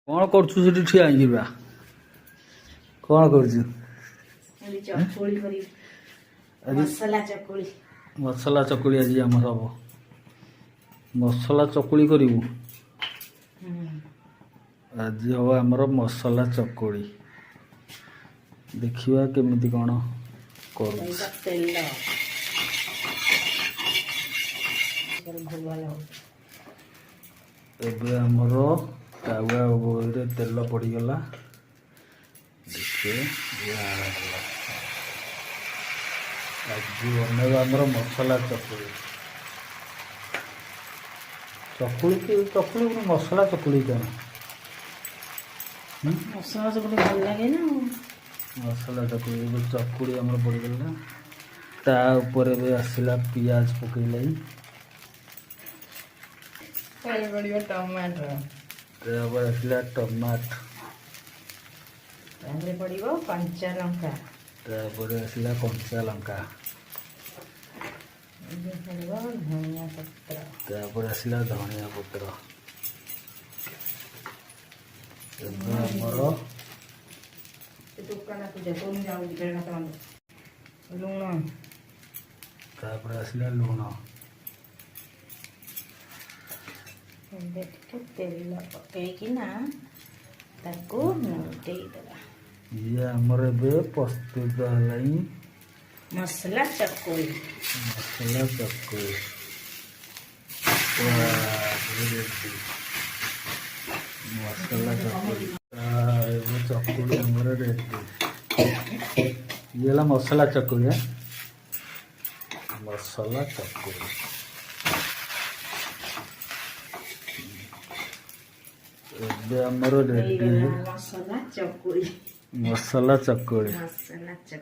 କ'ଣ କରୁଛୁ ସେଠି ଠିଆ ହେଇକି ବା? କ'ଣ କରୁଛୁ? ଚକୁଳି କରିବି, ମସଲା ଚକୁଳି। ମସଲା ଚକୁଳି ଆଜି ଆମର ହବ। ମସଲା ଚକୁଳି କରିବୁ? ଆଜି ହବ ଆମର ମସଲା ଚକୁଳି। ଦେଖିବା କେମିତି କ'ଣ କରୁଛୁ। ତେଲ ଏବେ ଆମର ତାୱା ଉପରେ ତେଲ ପଡ଼ିଗଲା। ଆଜି ବନେଇବା ଆମର ମସଲା ଚକୁଳି। ଚକୁଳି ମସଲା ଚକୁଳି କ'ଣ? ମସଲା ଚକୁଳି ଭଲ ଲାଗେ ନା। ମସଲା ଚକୁଳି ଏବେ ଚକୁଳି ଆମର ପଡ଼ିଗଲା। ତା ଉପରେ ଏବେ ଆସିଲା ପିଆଜ ପକେଇଲାଇ। ଟମାଟୋ ତାପରେ ଆସିଲା ଟମାଟୋ। ତାପରେ ପଡ଼ିବ କଞ୍ଚା ଲଙ୍କା। ତାପରେ ଆସିଲା କଞ୍ଚା ଲଙ୍କା। ପଡ଼ିବ ଧନିଆ ପତ୍ର। ତାପରେ ଆସିଲା ଧନିଆ ପତ୍ର। ଏବେ ଆମର ଲୁଣ। ତାପରେ ଆସିଲା ଲୁଣ। ଏବେ ଟିକେ ତେଲ ପକେଇକିନା ତାକୁ ଦେଇଦେବା। ଇଏ ଆମର ଏବେ ପ୍ରସ୍ତୁତ ହେଲାଣି ମସଲା ଚକୁଳି। ମସଲା ଚକୁଳି। ମସଲା ଚକୁଳି ଏବେ ଚକୁଳି ଆମର ରେଡି। ଇଏ ହେଲା ମସଲା ଚକୁଳି। ମସଲା ଚକୁଳି ଏବେ ଆମର ରେଡି। ମସଲା ଚକୁଳି। ମସଲା ଚକୁଳି। ମସଲା ଚକୁଳି।